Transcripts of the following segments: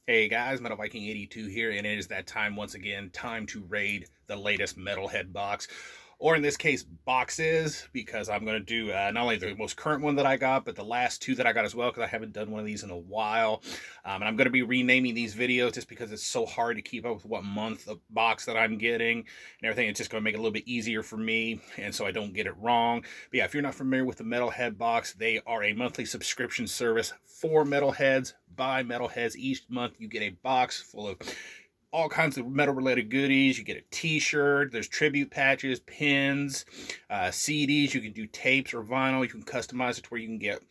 Hey guys, Metal Viking 82 here, and it is that time once again, time to raid the latest Metalhead box, or in this case, boxes, because I'm going to do not only the most current one that I got, but the last two that I got as well, because I haven't done one of these in a while. And I'm going to be renaming these videos just because it's so hard to keep up with what month of box that I'm getting and everything. It's just going to make it a little bit easier for me, and so I don't get it wrong. But yeah, if you're not familiar with the Metalhead box, they are a monthly subscription service for metalheads by metalheads. Each month you get a box full of all kinds of metal related goodies. You get a t-shirt, there's tribute patches, pins, CDs. You can do tapes or vinyl. You can customize it to where you can get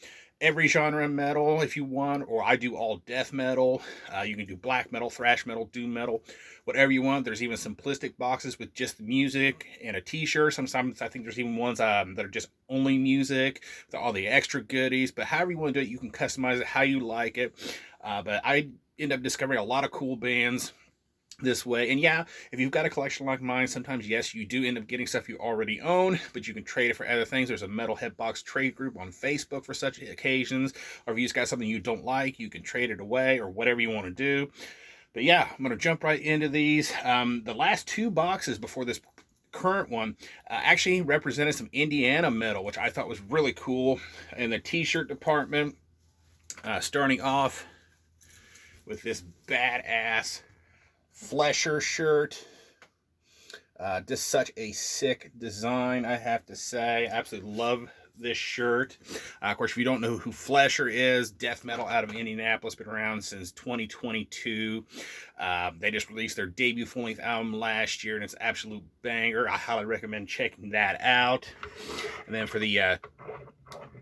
every genre of metal if you want, or I do all death metal. You can do black metal, thrash metal, doom metal, whatever you want. There's even simplistic boxes with just the music and a t-shirt. Sometimes I think there's even ones that are just only music with all the extra goodies. But however you want to do it, you can customize it how you like it. But I end up discovering a lot of cool bands this way. And yeah, if you've got a collection like mine, sometimes yes, you do end up getting stuff you already own, but you can trade it for other things. There's a Metalhead Box trade group on Facebook for such occasions, or if you just got something you don't like, you can trade it away or whatever you want to do. But yeah, I'm going to jump right into these. The last two boxes before this current one actually represented some Indiana metal, which I thought was really cool. In the t-shirt department, starting off with this badass Flesher shirt. Just such a sick design, I have to say. Absolutely love this shirt. Of course, if you don't know who Flesher is, death metal out of Indianapolis, been around since 2022. They just released their debut full-length album last year, and it's an absolute banger. I highly recommend checking that out. And then for the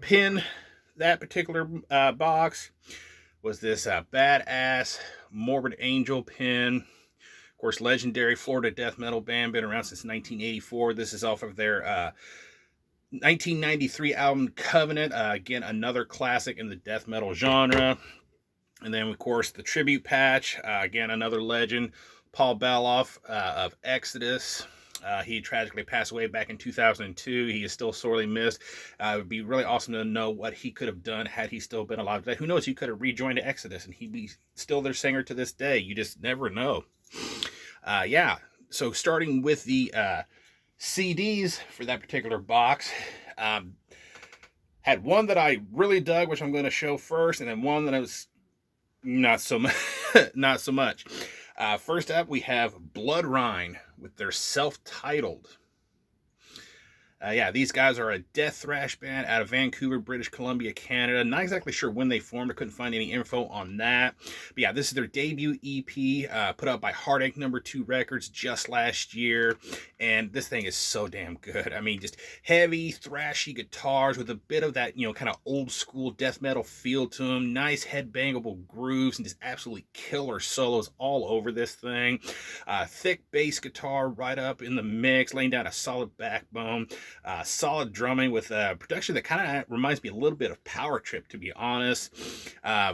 pin, that particular box was this badass Morbid Angel pin. Of course, legendary Florida death metal band, been around since 1984. This is off of their 1993 album Covenant. Again, another classic in the death metal genre. And then, of course, the tribute patch. Again, another legend, Paul Baloff of Exodus. He tragically passed away back in 2002. He is still sorely missed. It would be really awesome to know what he could have done had he still been alive today. Who knows? He could have rejoined Exodus, and he'd be still their singer to this day. You just never know. Yeah, so starting with the CDs for that particular box, had one that I really dug, which I'm going to show first, and then one that I was not so much. Not so much. First up, we have Blood Rhine with their self-titled. Yeah, these guys are a death thrash band out of Vancouver, British Columbia, Canada. Not exactly sure when they formed. I couldn't find any info on that. But yeah, this is their debut EP, put out by Heartache No. 2 Records just last year. And this thing is so damn good. I mean, just heavy, thrashy guitars with a bit of that, kind of old school death metal feel to them. Nice headbangable grooves and just absolutely killer solos all over this thing. Thick bass guitar right up in the mix, laying down a solid backbone. Solid drumming with production that kind of reminds me a little bit of Power Trip, to be honest.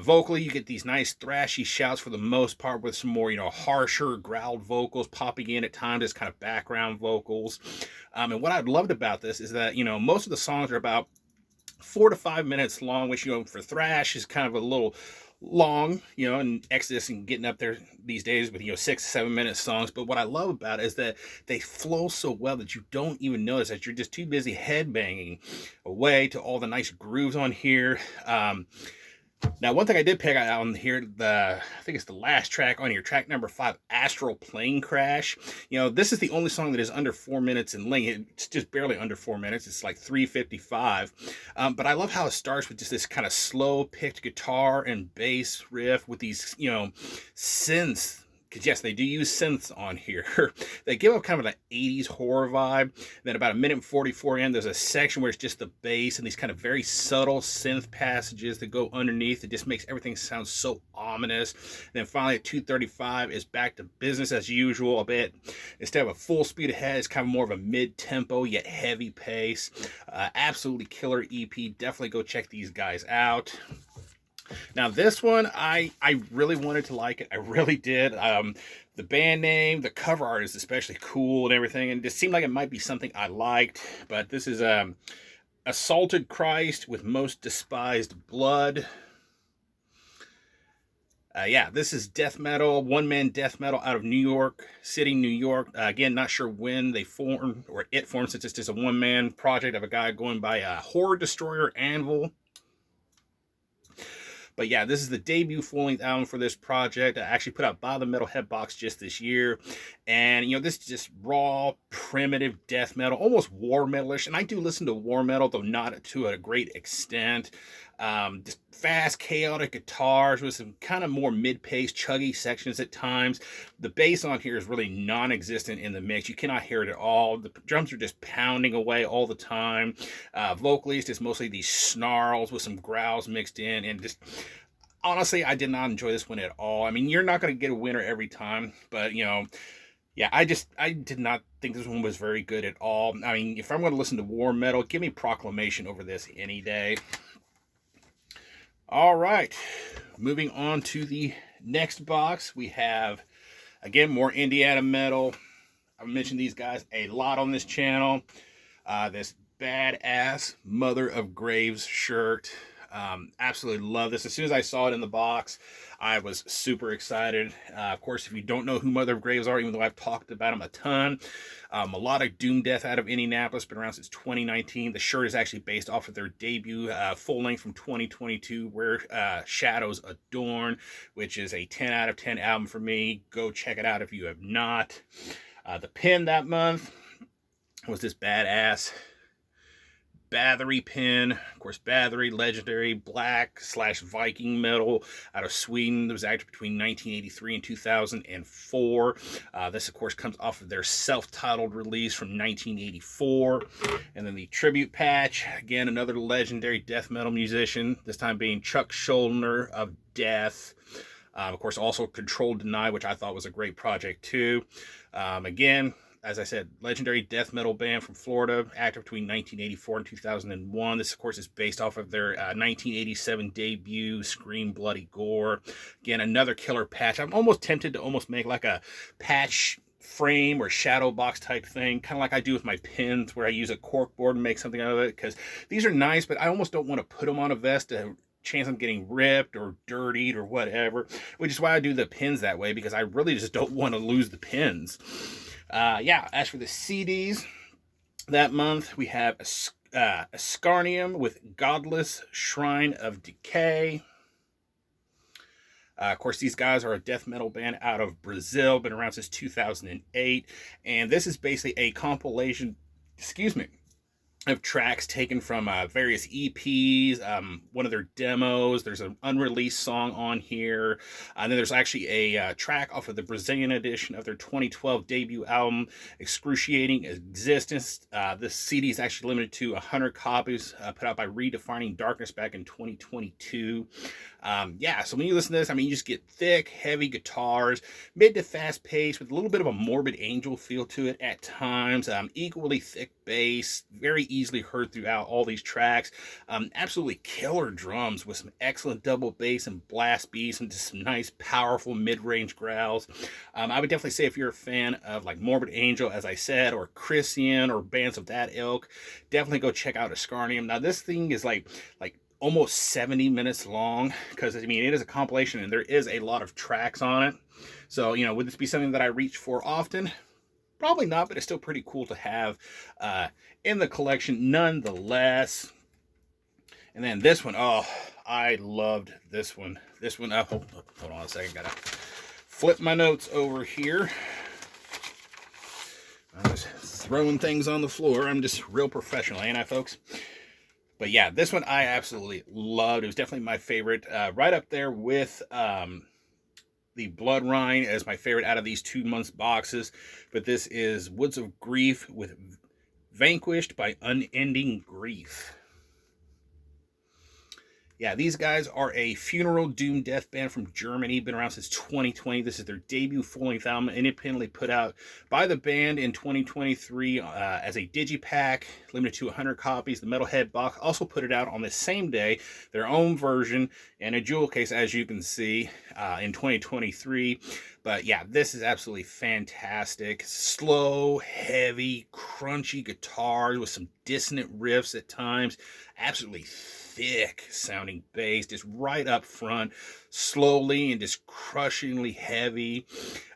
Vocally, you get these nice thrashy shouts for the most part, with some more, harsher growled vocals popping in at times as kind of background vocals. And what I loved about this is that, most of the songs are about 4 to 5 minutes long, which, for thrash is kind of a little long, and Exodus and getting up there these days with 6 to 7 minute songs. But what I love about it is that they flow so well that you don't even notice that you're just too busy headbanging away to all the nice grooves on here. Now, one thing I did pick out on here, I think it's the last track on here, track number 5, Astral Plane Crash. This is the only song that is under 4 minutes in length. It's just barely under 4 minutes. It's like 3:55. But I love how it starts with just this kind of slow picked guitar and bass riff with these, synths. Because yes, they do use synths on here. They give up kind of an 80s horror vibe. Then about 1:44 in, there's a section where it's just the bass and these kind of very subtle synth passages that go underneath. It just makes everything sound so ominous. And then finally at 2:35 is back to business as usual a bit. Instead of a full speed ahead, it's kind of more of a mid-tempo yet heavy pace. Absolutely killer EP. Definitely go check these guys out. Now this one, I really wanted to like it. I really did. The band name, the cover art is especially cool and everything, and it just seemed like it might be something I liked. But this is Assaulted Christ with Most Despised Blood. Yeah, this is death metal, one-man death metal out of New York City, New York. Again, not sure when they formed, or it formed, since it's just a one-man project of a guy going by Horror Destroyer Anvil. But yeah, this is the debut full-length album for this project. I actually put out by the Metalhead Box just this year. And, you know, this is just raw, primitive death metal, almost war metalish. And I do listen to war metal, though not to a great extent. Just fast, chaotic guitars with some kind of more mid-paced, chuggy sections at times. The bass on here is really non-existent in the mix. You cannot hear it at all. The drums are just pounding away all the time. Vocally, it's just mostly these snarls with some growls mixed in, and just honestly, I did not enjoy this one at all. I mean, you're not going to get a winner every time, but you know, yeah, I did not think this one was very good at all. I mean, if I'm going to listen to war metal, give me Proclamation over this any day. All right, moving on to the next box, we have, again, more Indiana metal. I've mentioned these guys a lot on this channel. This badass Mother of Graves shirt. Absolutely love this. As soon as I saw it in the box, I was super excited. Of course, if you don't know who Mother of Graves are, even though I've talked about them a ton, melodic doom death out of Indianapolis, been around since 2019. The shirt is actually based off of their debut full length from 2022, Where Shadows Adorn, which is a 10 out of 10 album for me. Go check it out if you have not. The pin that month was this badass Bathory pin. Of course, Bathory, legendary black / Viking metal out of Sweden. It was active between 1983 and 2004. This, of course, comes off of their self-titled release from 1984. And then the tribute patch, again, another legendary death metal musician, this time being Chuck Schuldiner of Death. Of course, also Control Deny, which I thought was a great project too. Again, as I said, legendary death metal band from Florida, active between 1984 and 2001. This, of course, is based off of their 1987 debut, Scream Bloody Gore. Again, another killer patch. I'm almost tempted to almost make like a patch frame or shadow box type thing, kind of like I do with my pins, where I use a cork board and make something out of it, because these are nice, but I almost don't want to put them on a vest to chance I'm getting ripped or dirtied or whatever, which is why I do the pins that way, because I really just don't want to lose the pins. Yeah, as for the CDs, that month we have Ascarnium with Godless Shrine of Decay. Of course, these guys are a death metal band out of Brazil, been around since 2008, and this is basically a compilation, of tracks taken from various EPs, one of their demos. There's an unreleased song on here. And then there's actually a track off of the Brazilian edition of their 2012 debut album, Excruciating Existence. This CD is actually limited to 100 copies, put out by Redefining Darkness back in 2022. Yeah, so when you listen to this, I mean, you just get thick, heavy guitars, mid to fast pace with a little bit of a Morbid Angel feel to it at times. Equally thick bass, very easily heard throughout all these tracks. Absolutely killer drums with some excellent double bass and blast beats and just some nice, powerful mid-range growls. I would definitely say if you're a fan of like Morbid Angel, as I said, or Christian or bands of that ilk, definitely go check out Ascarnium. Now, this thing is like almost 70 minutes long, because I mean, it is a compilation and there is a lot of tracks on it. So, you know, would this be something that I reach for often? Probably not, but it's still pretty cool to have in the collection nonetheless. And then this one, oh, I loved this one. This one, hold on a second, gotta flip my notes over here. I'm just throwing things on the floor. I'm just real professional, ain't I, folks? But yeah, this one I absolutely loved. It was definitely my favorite, right up there with the Blood Rhine as my favorite out of these 2 months boxes. But this is Woods of Grief with Vanquished by Unending Grief. Yeah, these guys are a funeral doom death band from Germany. Been around since 2020. This is their debut full-length album, independently put out by the band in 2023 as a digipack, limited to 100 copies. The Metalhead Box also put it out on the same day, their own version, and a jewel case, as you can see, in 2023. But yeah, this is absolutely fantastic. Slow, heavy, crunchy guitars with some dissonant riffs at times. Absolutely thick sounding sounding bass, just right up front, slowly and just crushingly heavy.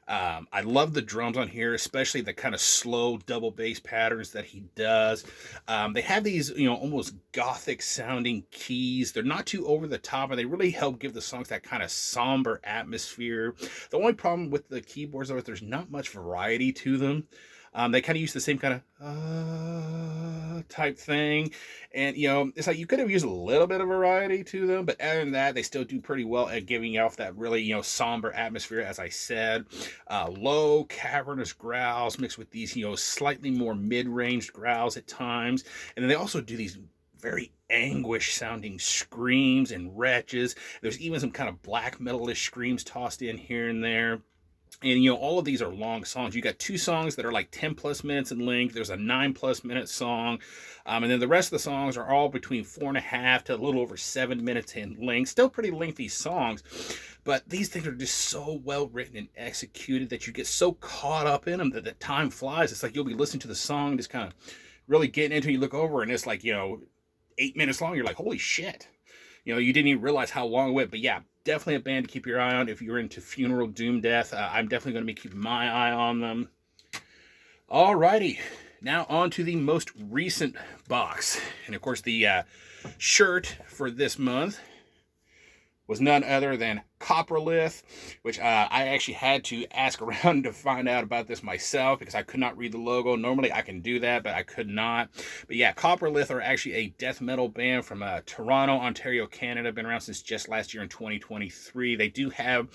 I love the drums on here, especially the kind of slow double bass patterns that he does. They have these, almost gothic sounding keys. They're not too over the top, and they really help give the songs that kind of somber atmosphere. The only problem with the keyboards, though, is there's not much variety to them. They kind of use the same kind of type thing. And, it's like you could have used a little bit of variety to them, but other than that, they still do pretty well at giving off that really, somber atmosphere, as I said. Low, cavernous growls mixed with these, slightly more mid-range growls at times. And then they also do these very anguish sounding screams and retches. There's even some kind of black metal-ish screams tossed in here and there. And, all of these are long songs. You got 2 songs that are like 10 plus minutes in length. There's a 9+ minute song. And then the rest of the songs are all between 4.5 to a little over 7 minutes in length. Still pretty lengthy songs. But these things are just so well written and executed that you get so caught up in them that the time flies. It's like you'll be listening to the song, just kind of really getting into it. You look over and it's like, 8 minutes long. You're like, holy shit. You didn't even realize how long it went. But yeah, definitely a band to keep your eye on if you're into funeral doom death. I'm definitely going to be keeping my eye on them. Alrighty, now on to the most recent box. And of course, the shirt for this month was none other than Coprolith, which I actually had to ask around to find out about this myself because I could not read the logo. Normally I can do that, but I could not. But yeah, Coprolith are actually a death metal band from Toronto, Ontario, Canada. Been around since just last year in 2023. They do have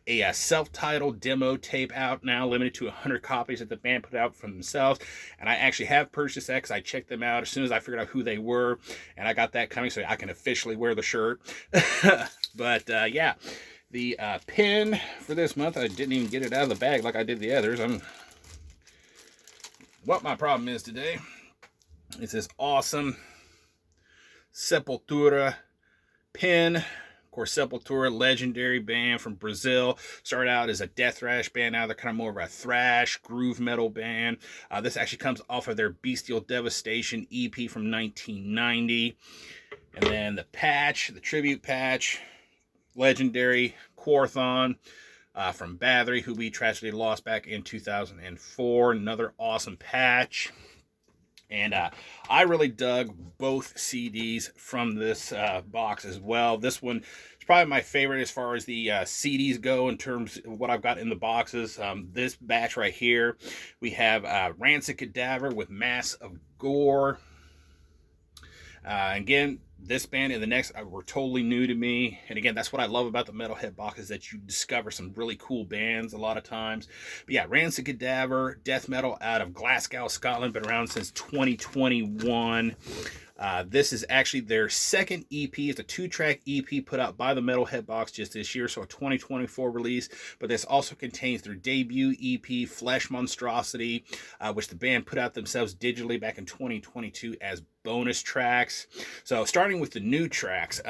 a self-titled demo tape out now, limited to 100 copies that the band put out for themselves. And I actually have purchased that because I checked them out as soon as I figured out who they were. And I got that coming so I can officially wear the shirt. But yeah, the pin for this month, I didn't even get it out of the bag like I did the others. What my problem is today is this awesome Sepultura pin. Of course, Sepultura, legendary band from Brazil. Started out as a death thrash band. Now they're kind of more of a thrash, groove metal band. This actually comes off of their Bestial Devastation EP from 1990. And then the patch, the tribute patch, legendary Quorthon from Bathory, who we tragically lost back in 2004. Another awesome patch. And I really dug both CDs from this box as well. This one is probably my favorite as far as the CDs go in terms of what I've got in the boxes. This batch right here, we have Rancid Cadaver with Mass of Gore. Again, this band and the next were totally new to me. And again, that's what I love about the Metalhead Box, is that you discover some really cool bands a lot of times. But yeah, Rancid Cadaver, death metal out of Glasgow, Scotland, been around since 2021. This is actually their second EP. It's a 2-track EP put out by the Metalhead Box just this year, so a 2024 release. But this also contains their debut EP, Flesh Monstrosity, which the band put out themselves digitally back in 2022 as bonus tracks. So starting with the new tracks,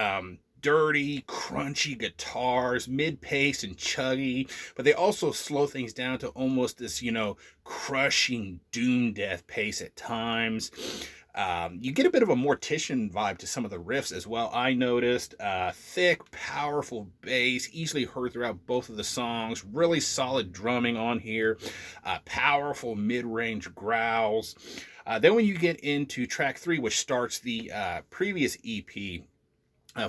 dirty, crunchy guitars, mid-paced and chuggy, but they also slow things down to almost this, crushing doom death pace at times. You get a bit of a Mortician vibe to some of the riffs as well, I noticed. Thick, powerful bass, easily heard throughout both of the songs. Really solid drumming on here. Powerful mid-range growls. Then when you get into track 3, which starts the previous EP,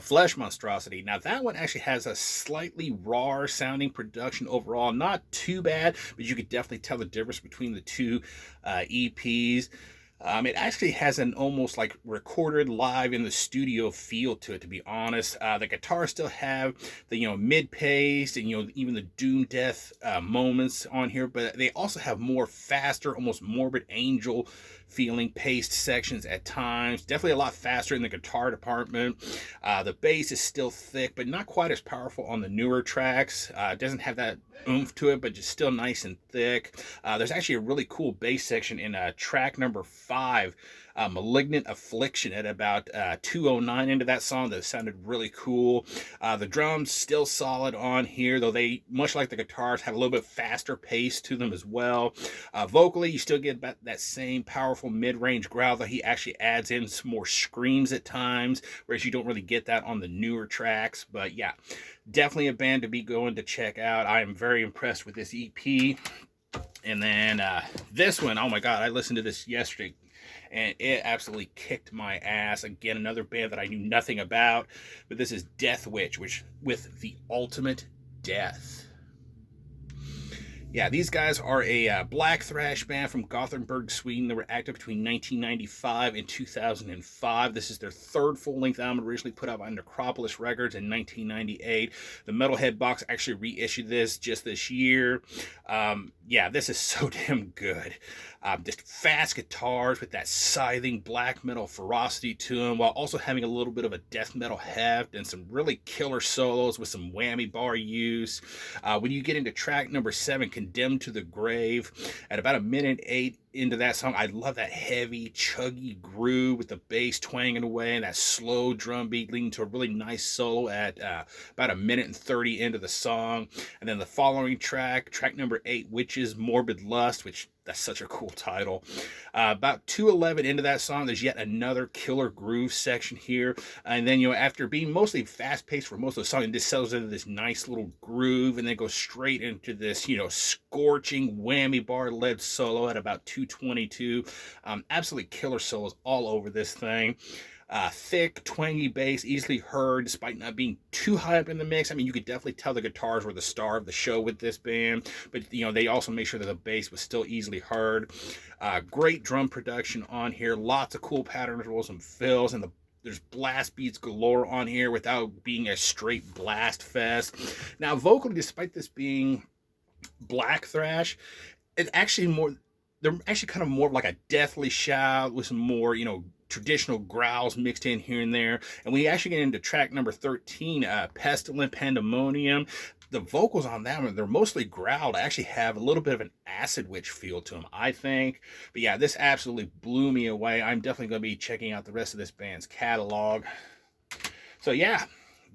Flesh Monstrosity. Now that one actually has a slightly raw sounding production overall. Not too bad, but you could definitely tell the difference between the two EPs. It actually has an almost like recorded live in the studio feel to it, to be honest. The guitars still have the, mid-paced and, even the doom death moments on here, but they also have more faster, almost morbid angel feeling paced sections at times. Definitely a lot faster in the guitar department. The bass is still thick, but not quite as powerful on the newer tracks. It doesn't have that oomph to it, but just still nice and thick. There's actually a really cool bass section in track number 4. 2005. Malignant Affliction at about 209 into that song. That sounded really cool. The drums still solid on here, though they, much like the guitars, have a little bit faster pace to them as well. Vocally, you still get about that same powerful mid-range growl, that he actually adds in some more screams at times, whereas you don't really get that on the newer tracks. But yeah, definitely a band to be going to check out. I am very impressed with this EP. And then this one, oh my god, I listened to this yesterday and it absolutely kicked my ass. Again, another band that I knew nothing about, but this is Death Witch, which with The Ultimate Death. Yeah, these guys are a black thrash band from Gothenburg, Sweden. They were active between 1995 and 2005. This is their third full-length album, originally put out by Necropolis Records in 1998. The Metalhead Box actually reissued this just this year. Yeah, this is so damn good. Just fast guitars with that scything black metal ferocity to them, while also having a little bit of a death metal heft and some really killer solos with some whammy bar use. When you get into track number 7, Condemned to the Grave, at about 1:08 into that song, I love that heavy, chuggy groove with the bass twanging away and that slow drum beat leading to a really nice solo at about 1:30 into the song. And then the following track, track number 8, Witches Morbid Lust, which that's such a cool title. About 2:11 into that song, there's yet another killer groove section here. And then, after being mostly fast-paced for most of the song, it just settles into this nice little groove and then goes straight into this, scorching whammy bar-led solo at about 2:22. Absolutely killer solos all over this thing. Thick, twangy bass, easily heard despite not being too high up in the mix. I mean, you could definitely tell the guitars were the star of the show with this band, but they also made sure that the bass was still easily heard. Great drum production on here, lots of cool pattern rolls and fills, and there's blast beats galore on here without being a straight blast fest. Now, vocally, despite this being black thrash, they're actually kind of more like a deathly shout with some more, traditional growls mixed in here and there. And we actually get into track number 13, Pestilent Pandemonium. The vocals on that one, they're mostly growled. I actually have a little bit of an acid witch feel to them, I think. But yeah, this absolutely blew me away. I'm definitely going to be checking out the rest of this band's catalog. So yeah,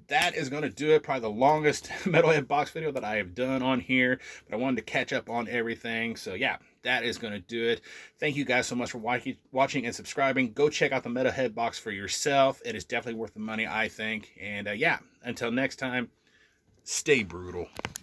that is going to do it. Probably the longest Metalhead Box video that I have done on here, but I wanted to catch up on everything. So yeah, that is going to do it. Thank you guys so much for watching and subscribing. Go check out the Metalhead Box for yourself. It is definitely worth the money, I think. And yeah, until next time, stay brutal.